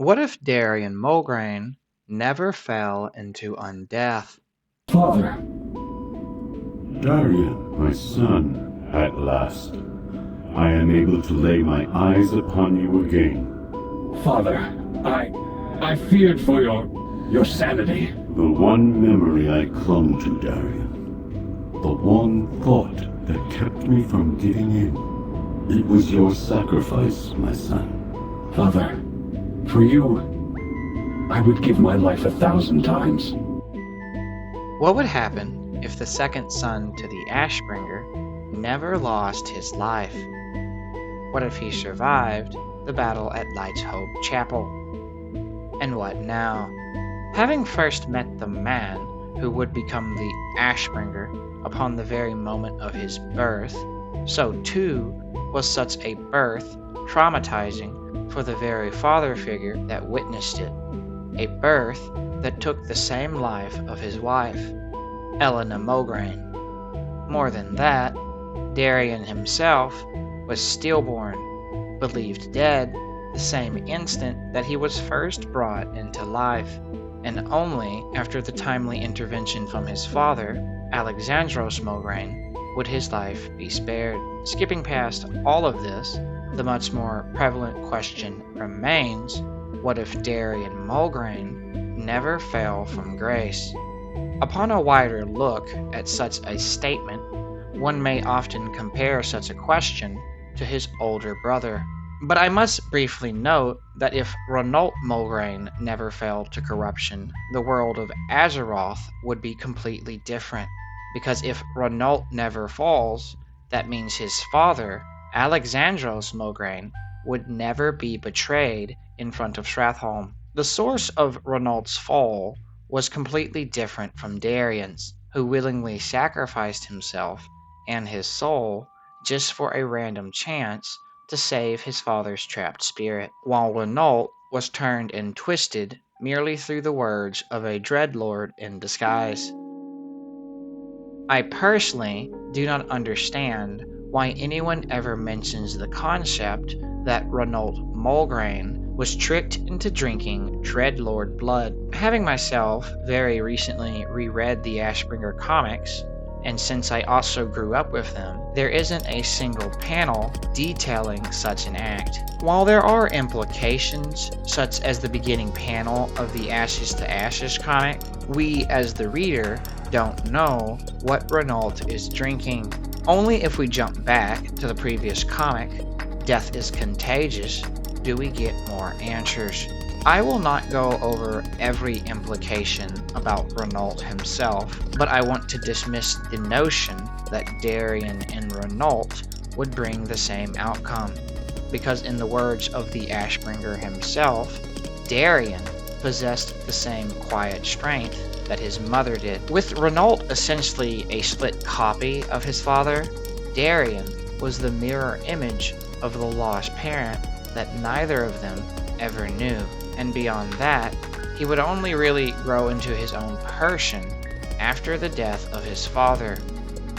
What if Darion Mograine never fell into Undeath? Father, Darion, my son, at last. I am able to lay my eyes upon you again. Father, I feared for your sanity. The one memory I clung to, Darion. The one thought that kept me from giving in. It was your sacrifice, my son. Father, for you, I would give my life 1,000 times. What would happen if the second son to the Ashbringer never lost his life? What if he survived the battle at Light's Hope Chapel? And what now? Having first met the man who would become the Ashbringer upon the very moment of his birth, so too was such a birth traumatizing for the very father figure that witnessed it, a birth that took the same life of his wife, Elena Mograine. More than that, Darion himself was stillborn, believed dead the same instant that he was first brought into life, and only after the timely intervention from his father, Alexandros Mograine, would his life be spared. Skipping past all of this, the much more prevalent question remains, what if Darion Mograine never fell from grace? Upon a wider look at such a statement, one may often compare such a question to his older brother. But I must briefly note that if Renault Mograine never fell to corruption, the world of Azeroth would be completely different. Because if Renault never falls, that means his father, Alexandros Mograine, would never be betrayed in front of Stratholme. The source of Renault's fall was completely different from Darion's, who willingly sacrificed himself and his soul just for a random chance to save his father's trapped spirit, while Renault was turned and twisted merely through the words of a dreadlord in disguise. I personally do not understand why anyone ever mentions the concept that Renault Mograine was tricked into drinking Dreadlord blood. Having myself very recently reread the Ashbringer comics, and since I also grew up with them, there isn't a single panel detailing such an act. While there are implications, such as the beginning panel of the Ashes to Ashes comic, we as the reader don't know what Renault is drinking. Only if we jump back to the previous comic, Death is Contagious, do we get more answers. I will not go over every implication about Renault himself, but I want to dismiss the notion that Darion and Renault would bring the same outcome, because in the words of the Ashbringer himself, Darion possessed the same quiet strength that his mother did. With Renault essentially a split copy of his father, Darion was the mirror image of the lost parent that neither of them ever knew. And beyond that, he would only really grow into his own person after the death of his father,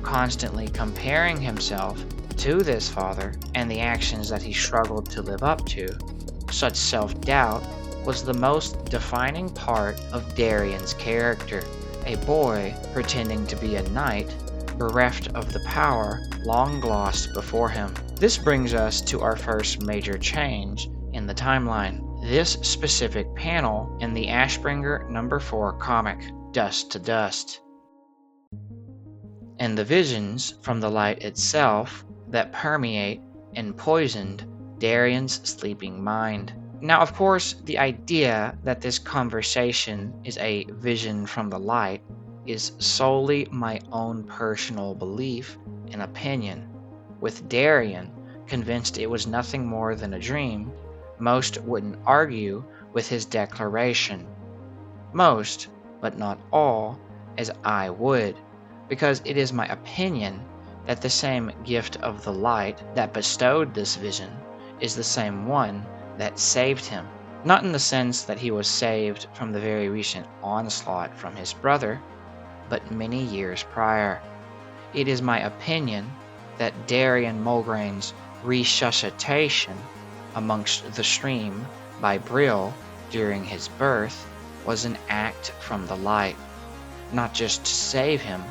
constantly comparing himself to this father and the actions that he struggled to live up to. Such self-doubt was the most defining part of Darion's character, a boy pretending to be a knight, bereft of the power long lost before him. This brings us to our first major change in the timeline. This specific panel in the Ashbringer #4 comic, Dust to Dust, and the visions from the light itself that permeate and poisoned Darion's sleeping mind. Now, of course, the idea that this conversation is a vision from the light is solely my own personal belief and opinion, with Darion convinced it was nothing more than a dream. Most wouldn't argue with his declaration. Most, but not all, as I would, because it is my opinion that the same gift of the light that bestowed this vision is the same one that saved him. Not in the sense that he was saved from the very recent onslaught from his brother, but many years prior. It is my opinion that Darion Mograine's resuscitation amongst the stream by Brill during his birth was an act from the light, not just to save him,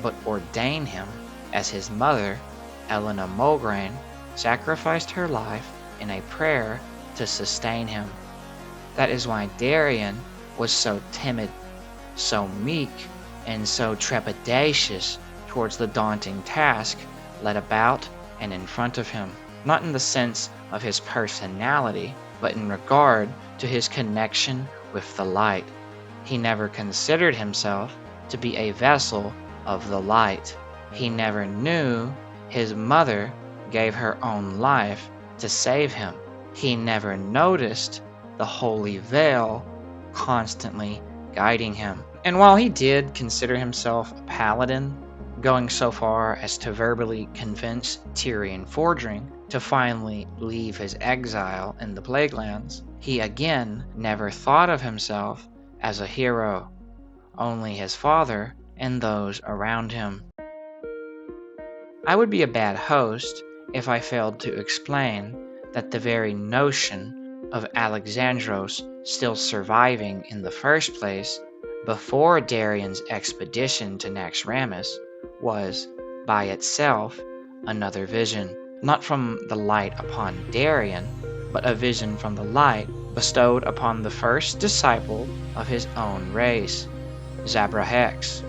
but ordain him, as his mother, Darion Mograine, sacrificed her life in a prayer to sustain him. That is why Darion was so timid, so meek, and so trepidatious towards the daunting task led about and in front of him, not in the sense of his personality, but in regard to his connection with the light. He never considered himself to be a vessel of the light. He never knew his mother gave her own life to save him. He never noticed the holy veil constantly guiding him. And while he did consider himself a paladin, going so far as to verbally convince Darion Mograine to finally leave his exile in the Plaguelands, he again never thought of himself as a hero, only his father and those around him. I would be a bad host if I failed to explain that the very notion of Alexandros still surviving in the first place before Darion's expedition to Naxxramas was, by itself, another vision, not from the light upon Darion, but a vision from the light bestowed upon the first disciple of his own race, Zabra Hex.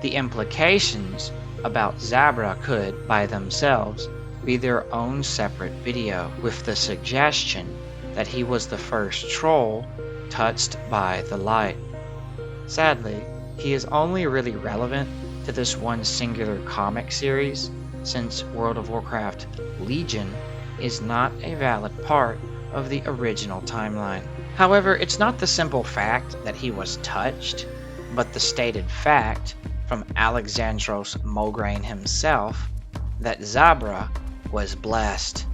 The implications about Zabra could, by themselves, be their own separate video, with the suggestion that he was the first troll touched by the light. Sadly, he is only really relevant to this one singular comic series, since World of Warcraft Legion is not a valid part of the original timeline. However, it's not the simple fact that he was touched, but the stated fact from Alexandros Mograine himself that Zabra was blessed,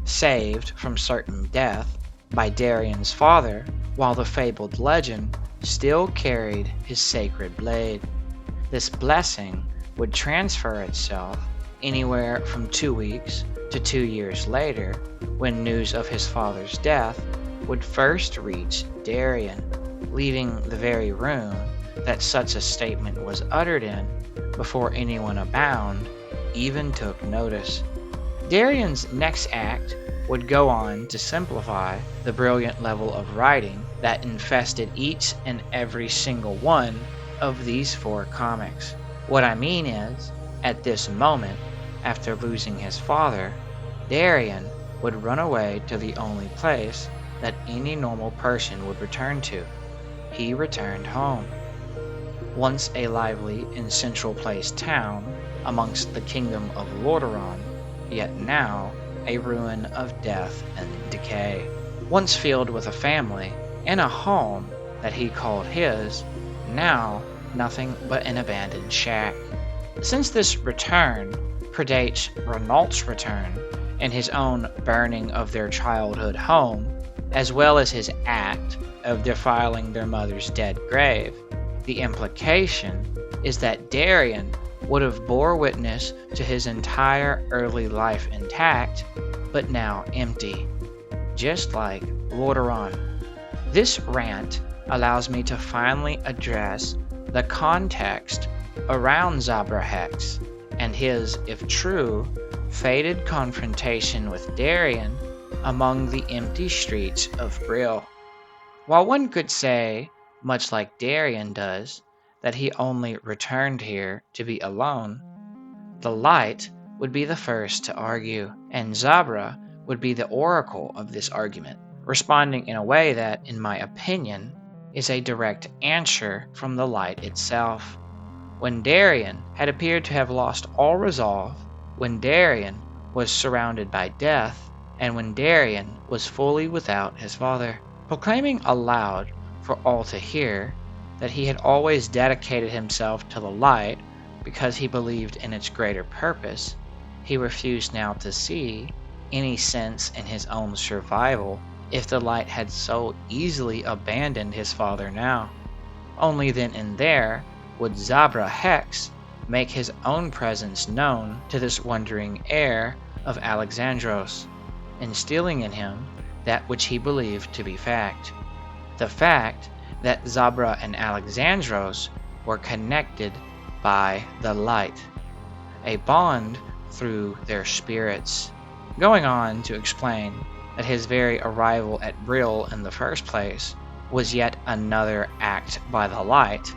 saved from certain death by Darion's father, while the fabled legend still carried his sacred blade. This blessing would transfer itself anywhere from 2 weeks to 2 years later, when news of his father's death would first reach Darion, leaving the very room that such a statement was uttered in before anyone abound even took notice. Darion's next act would go on to simplify the brilliant level of writing that infested each and every single one of these 4 comics. What I mean is, at this moment, after losing his father, Darion would run away to the only place that any normal person would return to. He returned home. Once a lively and central place town amongst the kingdom of Lordaeron, yet now a ruin of death and decay. Once filled with a family and a home that he called his, now nothing but an abandoned shack. Since this return predates Renault's return and his own burning of their childhood home, as well as his act of defiling their mother's dead grave, the implication is that Darion would have bore witness to his entire early life intact, but now empty, just like Lordaeron. This rant allows me to finally address the context around Zabra Hex and his, if true, fated confrontation with Darion among the empty streets of Brill. While one could say, much like Darion does, that he only returned here to be alone, the light would be the first to argue, and Zabra would be the oracle of this argument, responding in a way that, in my opinion, is a direct answer from the light itself. When Darion had appeared to have lost all resolve, when Darion was surrounded by death, and when Darion was fully without his father, proclaiming aloud for all to hear that he had always dedicated himself to the light because he believed in its greater purpose, he refused now to see any sense in his own survival if the light had so easily abandoned his father now. Only then and there would Zabra Hex make his own presence known to this wondering heir of Alexandros, instilling in him that which he believed to be fact. The fact that Zabra and Alexandros were connected by the light, a bond through their spirits, going on to explain that his very arrival at Brill in the first place was yet another act by the light.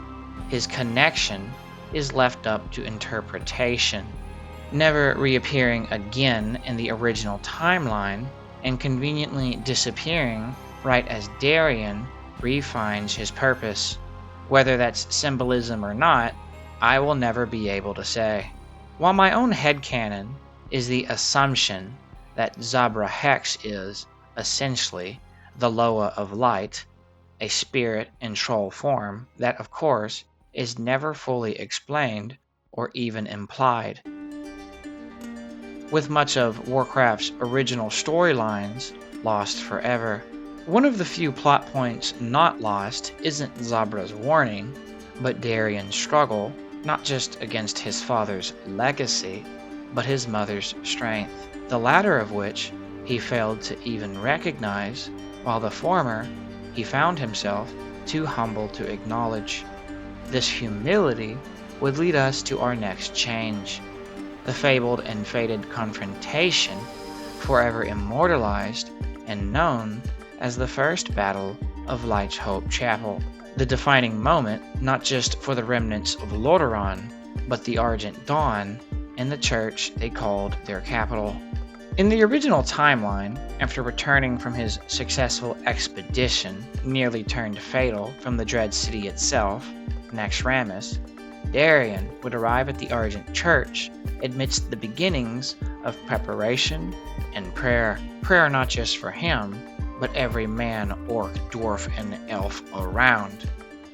His connection is left up to interpretation, never reappearing again in the original timeline and conveniently disappearing right as Darion refines his purpose. Whether that's symbolism or not, I will never be able to say. While my own headcanon is the assumption that Zabra Hex is, essentially, the Loa of Light, a spirit in troll form that, of course, is never fully explained or even implied. With much of Warcraft's original storylines lost forever, one of the few plot points not lost isn't Zabra's warning, but Darion's struggle, not just against his father's legacy, but his mother's strength, the latter of which he failed to even recognize, while the former he found himself too humble to acknowledge. This humility would lead us to our next change, the fabled and fated confrontation, forever immortalized and known as the First Battle of Light's Hope Chapel, the defining moment not just for the remnants of Lordaeron, but the Argent Dawn and the church they called their capital. In the original timeline, after returning from his successful expedition, nearly turned fatal from the Dread City itself, Naxxramas, Darion would arrive at the Argent Church amidst the beginnings of preparation and prayer. Prayer not just for him, but every man, orc, dwarf, and elf around.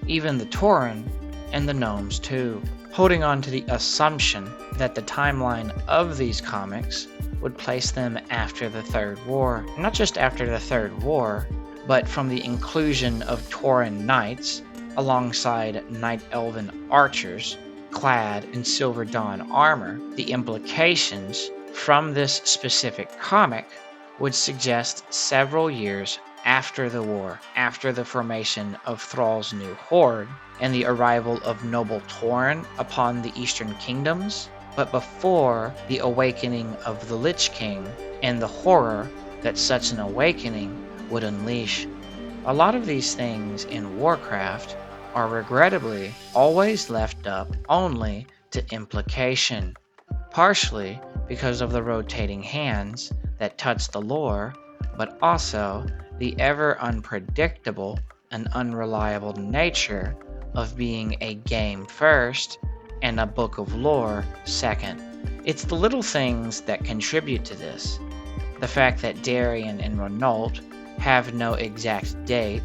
Even the Tauren and the gnomes too, holding on to the assumption that the timeline of these comics would place them after the Third War. Not just after the Third War, but from the inclusion of Tauren knights alongside Night Elven archers clad in Silver Dawn armor. The implications from this specific comic would suggest several years after the war, after the formation of Thrall's new horde and the arrival of noble Tauren upon the Eastern Kingdoms, but before the awakening of the Lich King and the horror that such an awakening would unleash. A lot of these things in Warcraft are regrettably always left up only to implication, partially because of the rotating hands that touch the lore, but also the ever unpredictable and unreliable nature of being a game first and a book of lore second. It's the little things that contribute to this. The fact that Darion and Renault have no exact date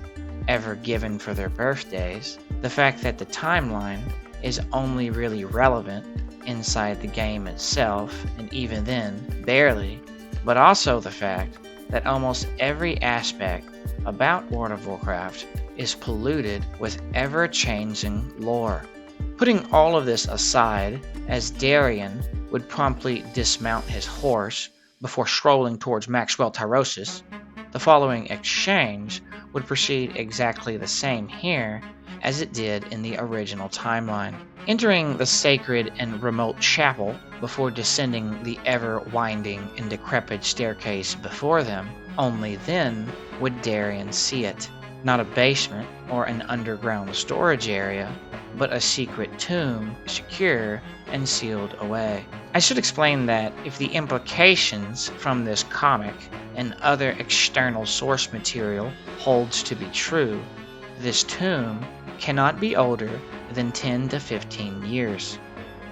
ever given for their birthdays, the fact that the timeline is only really relevant inside the game itself, and even then, barely, but also the fact that almost every aspect about World of Warcraft is polluted with ever-changing lore. Putting all of this aside, as Darion would promptly dismount his horse before strolling towards Maxwell Tyrosus, the following exchange would proceed exactly the same here as it did in the original timeline. Entering the sacred and remote chapel before descending the ever-winding and decrepit staircase before them, only then would Darion see it. Not a basement or an underground storage area, but a secret tomb, secure and sealed away. I should explain that if the implications from this comic and other external source material holds to be true, this tomb cannot be older than 10 to 15 years,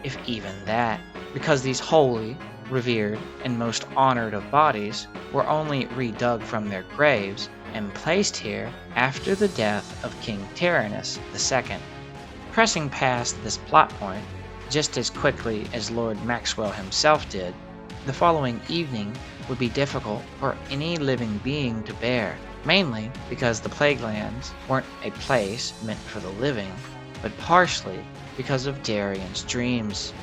if even that, because these holy, revered, and most honored of bodies were only redug from their graves and placed here after the death of King Tyrannus II. Pressing past this plot point just as quickly as Lord Maxwell himself did, the following evening would be difficult for any living being to bear, mainly because the Plaguelands weren't a place meant for the living, but partially because of Darion's dreams.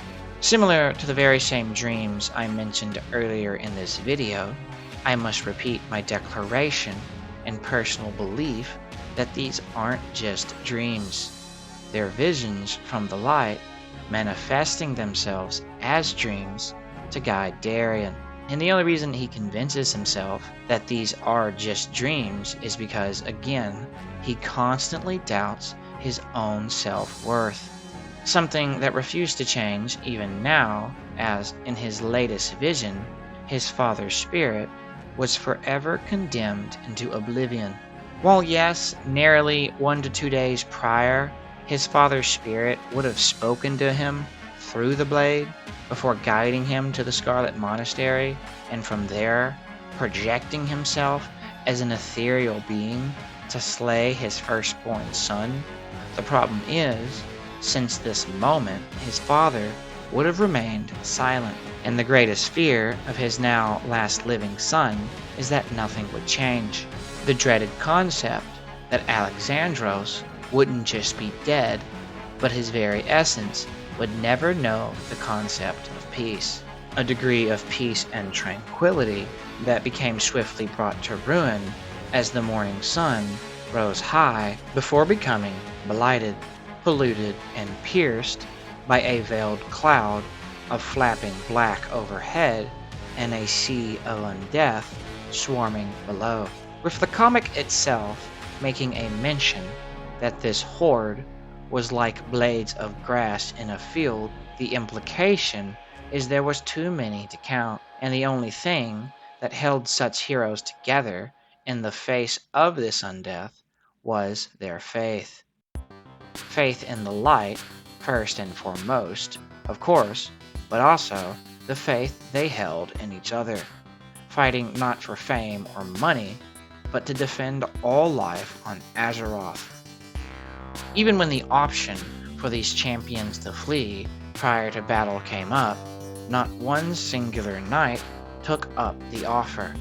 Similar to the very same dreams I mentioned earlier in this video, I must repeat my declaration and personal belief that these aren't just dreams. They're visions from the light manifesting themselves as dreams to guide Darion. And the only reason he convinces himself that these are just dreams is because, again, he constantly doubts his own self-worth. Something that refused to change even now, as in his latest vision, his father's spirit was forever condemned into oblivion. While yes, narrowly 1 to 2 days prior, his father's spirit would have spoken to him through the blade before guiding him to the Scarlet Monastery, and from there projecting himself as an ethereal being to slay his firstborn son. The problem is, since this moment, his father would have remained silent, and the greatest fear of his now last living son is that nothing would change. The dreaded concept that Alexandros wouldn't just be dead, but his very essence would never know the concept of peace. A degree of peace and tranquility that became swiftly brought to ruin as the morning sun rose high before becoming blighted, polluted, and pierced by a veiled cloud of flapping black overhead and a sea of undeath swarming below. With the comic itself making a mention that this horde was like blades of grass in a field, the implication is there was too many to count, and the only thing that held such heroes together in the face of this undeath was their faith. Faith in the light, first and foremost, of course, but also the faith they held in each other, fighting not for fame or money, but to defend all life on Azeroth. Even when the option for these champions to flee prior to battle came up, not one singular knight took up the offer.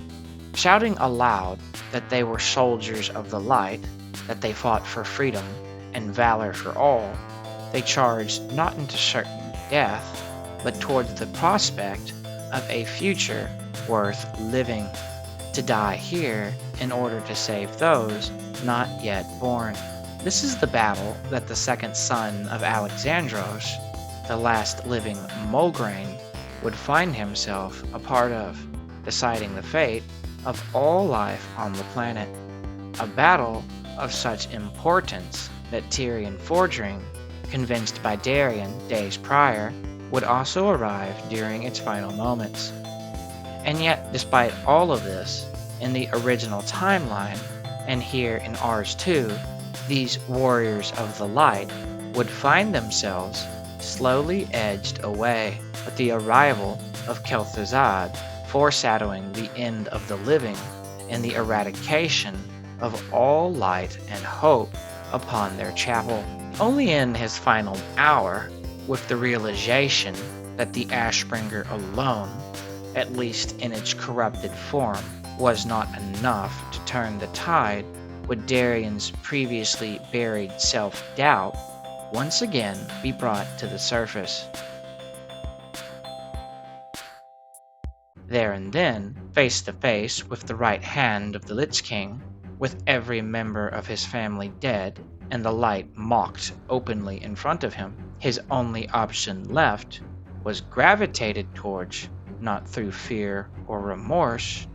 Shouting aloud that they were soldiers of the light, that they fought for freedom and valor for all, they charged not into certain death, but towards the prospect of a future worth living, to die here in order to save those not yet born. This is the battle that the second son of Alexandros, the last living Mograine, would find himself a part of, deciding the fate of all life on the planet. A battle of such importance that Tyrion Fordring, convinced by Darion days prior, would also arrive during its final moments. And yet, despite all of this, in the original timeline, and here in ours too, these warriors of the light would find themselves slowly edged away, with the arrival of Kel'Thuzad foreshadowing the end of the living and the eradication of all light and hope upon their chapel. Only in his final hour, with the realization that the Ashbringer alone, at least in its corrupted form, was not enough to turn the tide, would Darion's previously buried self-doubt once again be brought to the surface. There and then, face to face with the right hand of the Lich King, with every member of his family dead and the light mocked openly in front of him, his only option left was gravitated towards, not through fear or remorse,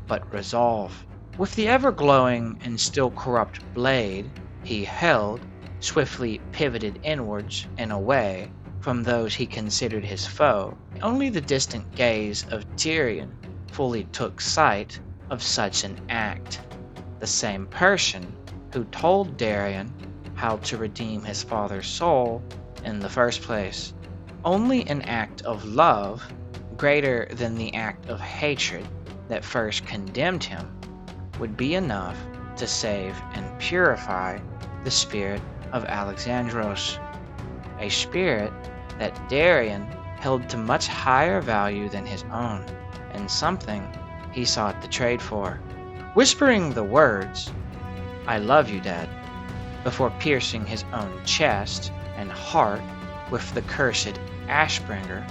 but resolve. With the ever-glowing and still corrupt blade he held, swiftly pivoted inwards and away from those he considered his foe, only the distant gaze of Tyrion fully took sight of such an act. The same person who told Darion how to redeem his father's soul in the first place. Only an act of love, greater than the act of hatred that first condemned him, would be enough to save and purify the spirit of Alexandros, a spirit that Darion held to much higher value than his own, and something he sought to trade for. Whispering the words, "I love you, Dad," before piercing his own chest and heart with the cursed Ashbringer,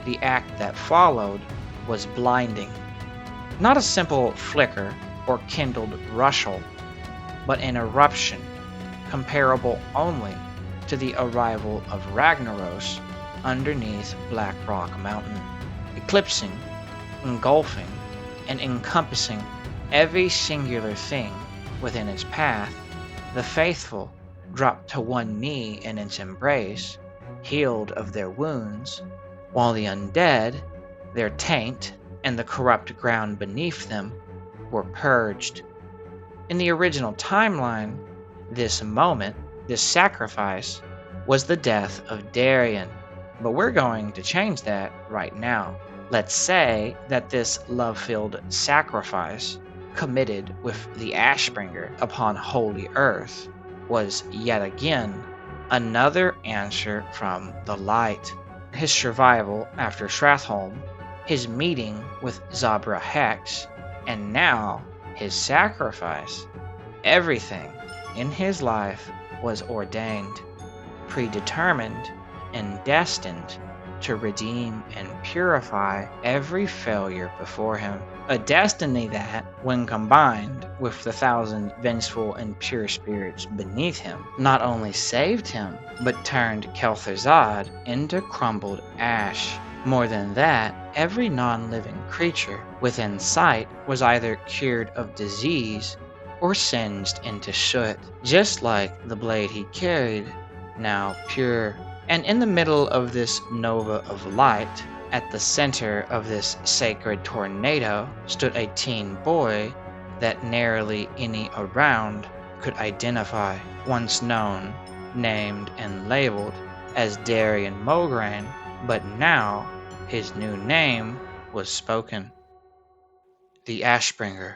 the act that followed was blinding. Not a simple flicker or kindled rustle, but an eruption comparable only to the arrival of Ragnaros underneath Black Rock Mountain, eclipsing, engulfing, and encompassing every singular thing within its path. The faithful dropped to one knee in its embrace, healed of their wounds, while the undead, their taint, and the corrupt ground beneath them were purged. In the original timeline, this moment, this sacrifice, was the death of Darion, but we're going to change that right now. Let's say that this love-filled sacrifice, committed with the Ashbringer upon Holy Earth, was yet again another answer from the light. His survival after Stratholm, his meeting with Zabra Hex, and now his sacrifice. Everything in his life was ordained, predetermined, and destined to redeem and purify every failure before him. A destiny that, when combined with the 1,000 vengeful and pure spirits beneath him, not only saved him, but turned Kel'Thuzad into crumbled ash. More than that, every non-living creature within sight was either cured of disease or singed into soot, just like the blade he carried, now pure. And in the middle of this nova of light, at the center of this sacred tornado, stood a teen boy that narrowly any around could identify, once known, named, and labeled as Darion Mograine, but now his new name was spoken. The Ashbringer